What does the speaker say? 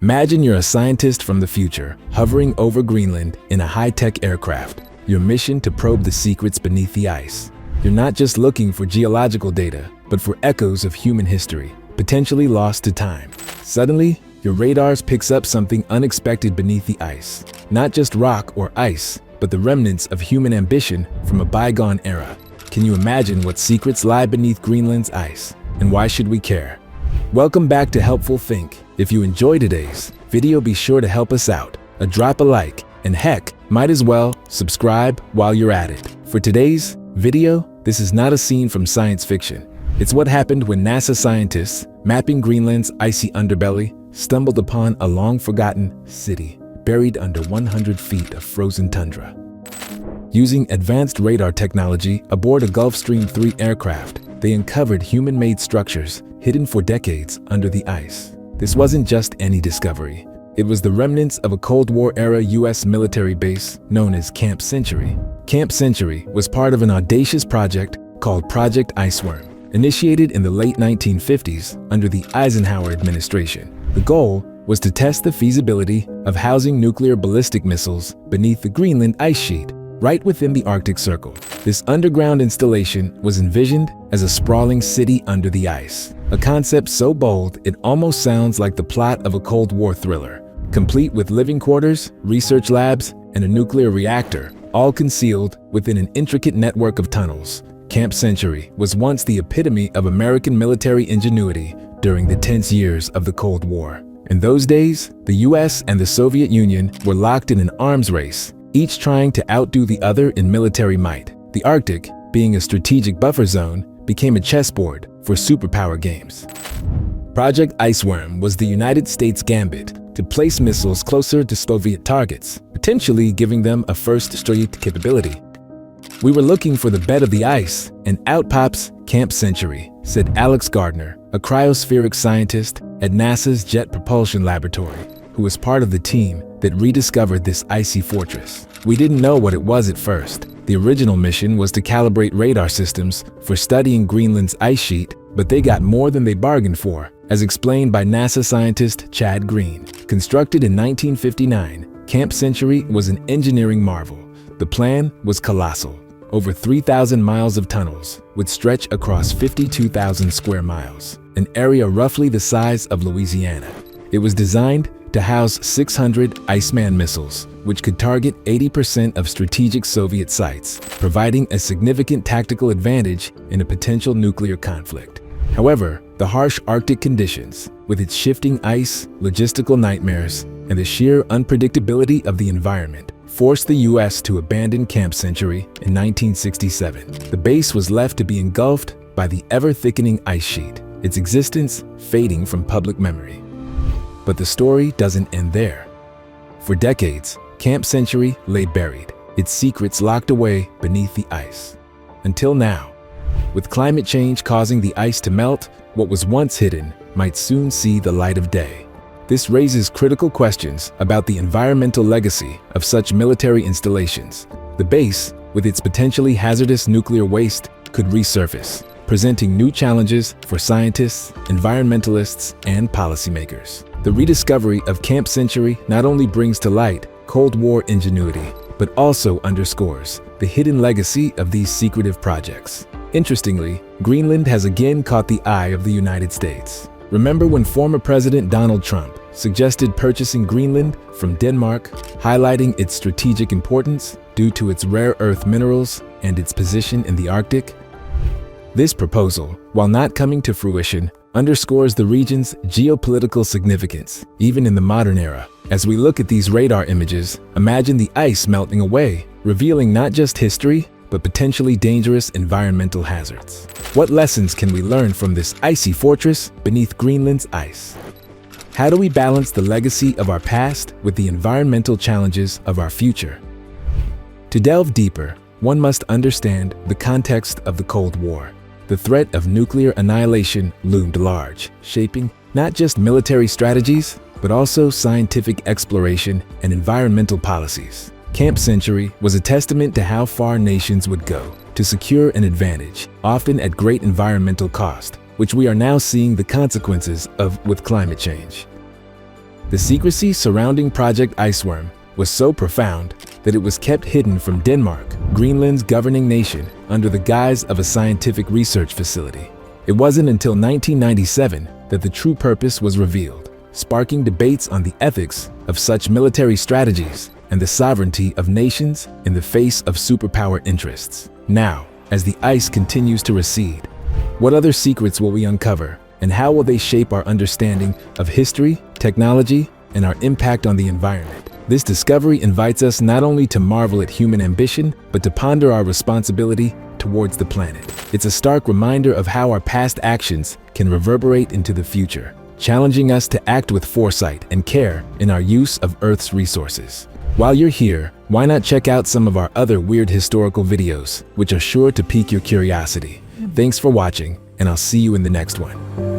Imagine you're a scientist from the future, hovering over Greenland in a high-tech aircraft. Your mission to probe the secrets beneath the ice. You're not just looking for geological data, but for echoes of human history, potentially lost to time. Suddenly, your radars picks up something unexpected beneath the ice. Not just rock or ice, but the remnants of human ambition from a bygone era. Can you imagine what secrets lie beneath Greenland's ice? And why should we care? Welcome back to Helpful Think. If you enjoyed today's video, be sure to help us out. Drop a like, and heck, might as well subscribe while you're at it. For today's video, this is not a scene from science fiction. It's what happened when NASA scientists, mapping Greenland's icy underbelly, stumbled upon a long-forgotten city buried under 100 feet of frozen tundra. Using advanced radar technology aboard a Gulfstream 3 aircraft, they uncovered human-made structures hidden for decades under the ice. This wasn't just any discovery. It was the remnants of a Cold War-era U.S. military base known as Camp Century. Camp Century was part of an audacious project called Project Iceworm, initiated in the late 1950s under the Eisenhower administration. The goal was to test the feasibility of housing nuclear ballistic missiles beneath the Greenland ice sheet, right within the Arctic Circle. This underground installation was envisioned as a sprawling city under the ice, a concept so bold it almost sounds like the plot of a Cold War thriller, complete with living quarters, research labs, and a nuclear reactor, all concealed within an intricate network of tunnels. Camp Century was once the epitome of American military ingenuity during the tense years of the Cold War. In those days, the US and the Soviet Union were locked in an arms race, each trying to outdo the other in military might. The Arctic, being a strategic buffer zone, became a chessboard for superpower games. Project Iceworm was the United States gambit to place missiles closer to Soviet targets, potentially giving them a first-strike capability. "We were looking for the bed of the ice, and out pops Camp Century," said Alex Gardner, a cryospheric scientist at NASA's Jet Propulsion Laboratory, who was part of the team that rediscovered this icy fortress. "We didn't know what it was at first. The original mission was to calibrate radar systems for studying Greenland's ice sheet, but they got more than they bargained for," as explained by NASA scientist Chad Green. Constructed in 1959, Camp Century was an engineering marvel. The plan was colossal. Over 3,000 miles of tunnels would stretch across 52,000 square miles, an area roughly the size of Louisiana. It was designed to house 600 Iceman missiles, which could target 80% of strategic Soviet sites, providing a significant tactical advantage in a potential nuclear conflict. However, the harsh Arctic conditions, with its shifting ice, logistical nightmares, and the sheer unpredictability of the environment, forced the U.S. to abandon Camp Century in 1967. The base was left to be engulfed by the ever-thickening ice sheet, its existence fading from public memory. But the story doesn't end there. For decades, Camp Century lay buried, its secrets locked away beneath the ice. Until now, with climate change causing the ice to melt, what was once hidden might soon see the light of day. This raises critical questions about the environmental legacy of such military installations. The base, with its potentially hazardous nuclear waste, could resurface, presenting new challenges for scientists, environmentalists, and policymakers. The rediscovery of Camp Century not only brings to light Cold War ingenuity, but also underscores the hidden legacy of these secretive projects. Interestingly, Greenland has again caught the eye of the United States. Remember when former President Donald Trump suggested purchasing Greenland from Denmark, highlighting its strategic importance due to its rare earth minerals and its position in the Arctic? This proposal, while not coming to fruition, underscores the region's geopolitical significance, even in the modern era. As we look at these radar images, imagine the ice melting away, revealing not just history, but potentially dangerous environmental hazards. What lessons can we learn from this icy fortress beneath Greenland's ice? How do we balance the legacy of our past with the environmental challenges of our future? To delve deeper, one must understand the context of the Cold War. The threat of nuclear annihilation loomed large, shaping not just military strategies, but also scientific exploration and environmental policies. Camp Century was a testament to how far nations would go to secure an advantage, often at great environmental cost, which we are now seeing the consequences of with climate change. The secrecy surrounding Project Iceworm was so profound that it was kept hidden from Denmark, Greenland's governing nation, under the guise of a scientific research facility. It wasn't until 1997 that the true purpose was revealed, sparking debates on the ethics of such military strategies and the sovereignty of nations in the face of superpower interests. Now, as the ice continues to recede, what other secrets will we uncover, and how will they shape our understanding of history, technology, and our impact on the environment? This discovery invites us not only to marvel at human ambition, but to ponder our responsibility towards the planet. It's a stark reminder of how our past actions can reverberate into the future, challenging us to act with foresight and care in our use of Earth's resources. While you're here, why not check out some of our other weird historical videos, which are sure to pique your curiosity. Thanks for watching, and I'll see you in the next one.